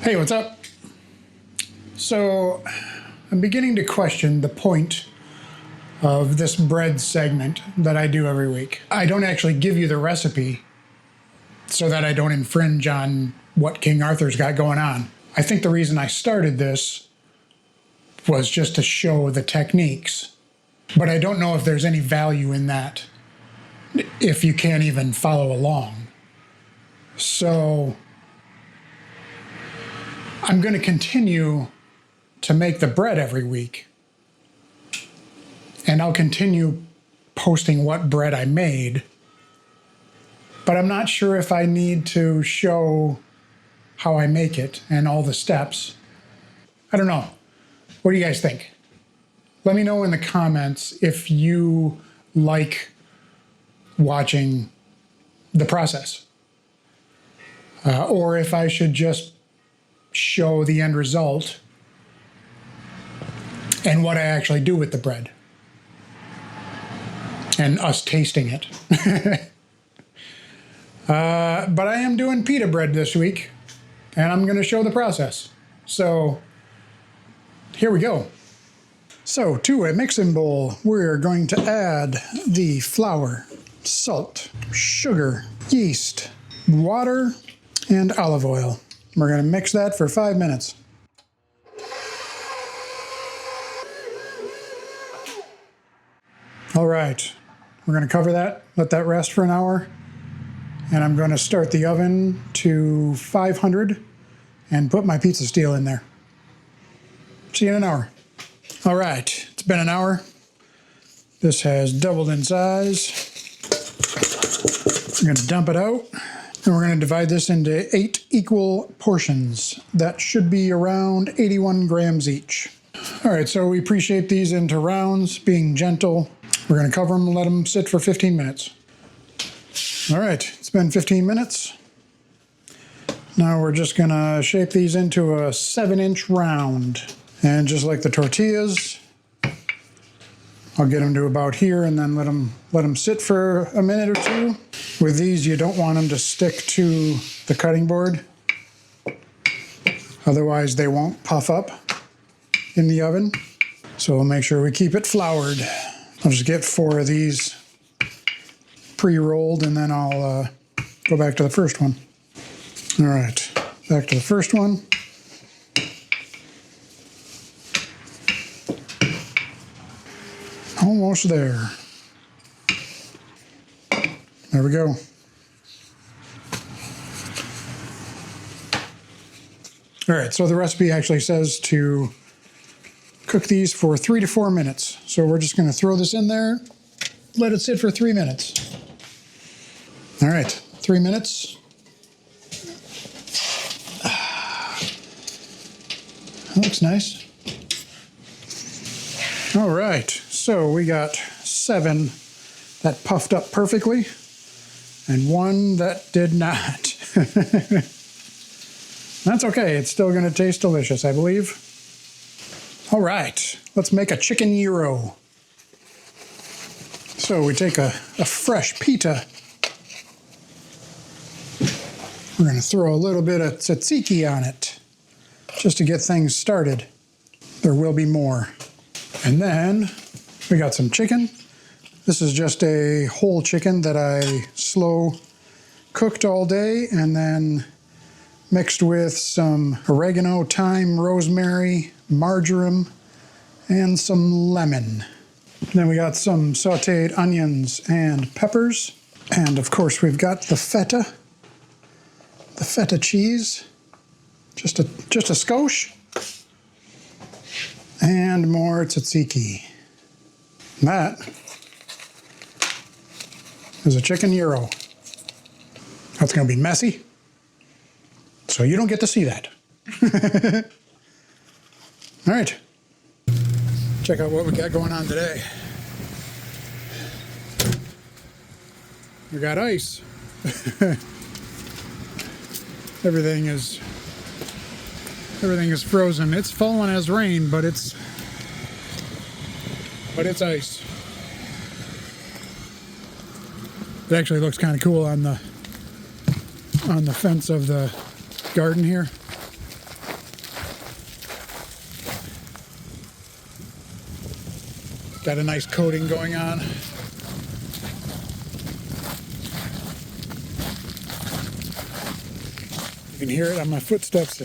Hey, what's up? So, I'm beginning to question the point of this bread segment that I do every week. I don't actually give you the recipe so that I don't infringe on what King Arthur's got going on. I think the reason I started this was just to show the techniques, but I don't know if there's any value in that if you can't even follow along. So, I'm going to continue to make the bread every week. And I'll continue posting what bread I made. But I'm not sure if I need to show how I make it and all the steps. I don't know. What do you guys think? Let me know in the comments if you like watching the process. Or if I should just show the end result and what I actually do with the bread and us tasting it. But I am doing pita bread this week and I'm going to show the process. So here we go. So to a mixing bowl, we're going to add the flour, salt, sugar, yeast, water, and olive oil. We're going to mix that for 5 minutes. All right, we're going to cover that, let that rest for an hour, and I'm going to start the oven to 500 and put my pizza steel in there. See you in an hour. All right, it's been an hour. This has doubled in size. We're going to dump it out. And we're going to divide this into 8 equal portions. That should be around 81 grams each. All right, so we pre-shape these into rounds, being gentle. We're going to cover them and let them sit for 15 minutes. All right, it's been 15 minutes. Now we're just going to shape these into a 7-inch round. And just like the tortillas, I'll get them to about here and then let them sit for a minute or two. With these, you don't want them to stick to the cutting board. Otherwise, they won't puff up in the oven. So we'll make sure we keep it floured. I'll just get 4 of these pre-rolled and then I'll go back to the first one. All right, back to the first one. Almost there. There we go. All right, so the recipe actually says to cook these for 3 to 4 minutes. So we're just going to throw this in there, let it sit for 3 minutes. All right, 3 minutes. That looks nice. All right, so we got 7 that puffed up perfectly and 1 that did not. That's okay, it's still gonna taste delicious, I believe. All right, let's make a chicken gyro. So we take a fresh pita. We're gonna throw a little bit of tzatziki on it just to get things started. There will be more. And then we got some chicken. This is just a whole chicken that I slow cooked all day and then mixed with some oregano, thyme, rosemary, marjoram, and some lemon. Then we got some sauteed onions and peppers. And of course we've got the feta cheese, just a skosh. And more tzatziki. That is a chicken gyro. That's going to be messy, so you don't get to see that. All right, check out what we got going on today. We got ice. Everything is frozen. It's fallen as rain, but it's ice. It actually looks kind of cool on the fence of the garden here. Got a nice coating going on. You can hear it on my footsteps.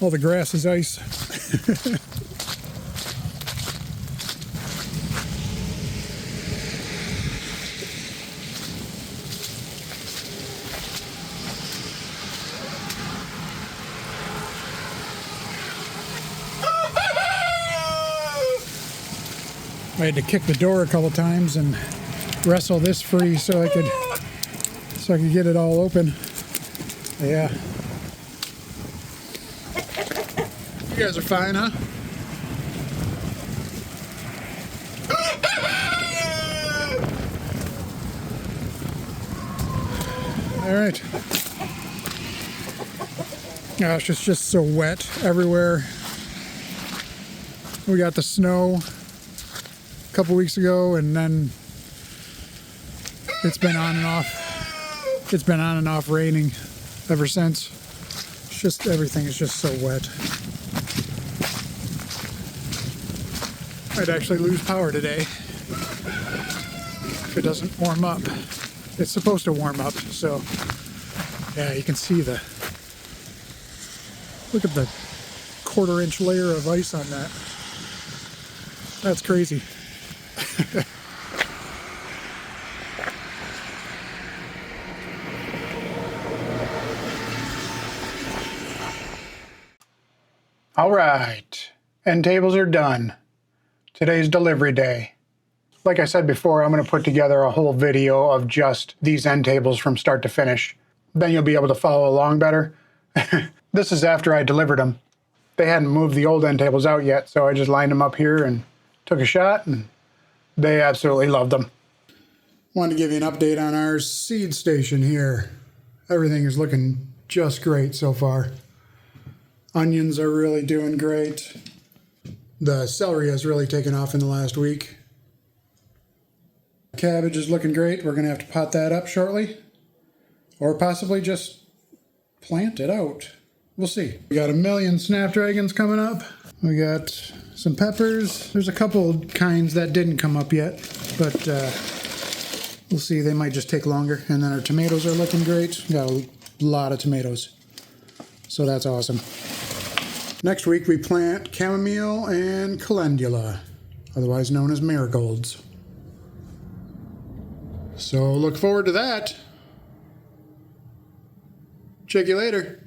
All the grass is ice. I had to kick the door a couple times and wrestle this free so I could get it all open. Yeah. You guys are fine, huh? All right. Gosh, it's just so wet everywhere. We got the snow a couple weeks ago, and then it's been on and off. It's been on and off raining ever since. It's just, everything is just so wet. I'd actually lose power today if it doesn't warm up. It's supposed to warm up, so yeah, you can see look at the 1/4-inch layer of ice on that. That's crazy. All right, end tables are done. Today's delivery day. Like I said before, I'm going to put together a whole video of just these end tables from start to finish. Then you'll be able to follow along better. This is after I delivered them. They hadn't moved the old end tables out yet, so I just lined them up here and took a shot, and they absolutely loved them. Wanted to give you an update on our seed station here. Everything is looking just great so far. Onions are really doing great. The celery has really taken off in the last week. Cabbage is looking great. We're going to have to pot that up shortly, or possibly just plant it out. We'll see. We got 1,000,000 snapdragons coming up. We got some peppers. There's a couple kinds that didn't come up yet, but we'll see. They might just take longer. And then our tomatoes are looking great. We got a lot of tomatoes, so that's awesome. Next week we plant chamomile and calendula, otherwise known as marigolds. So look forward to that. Check you later.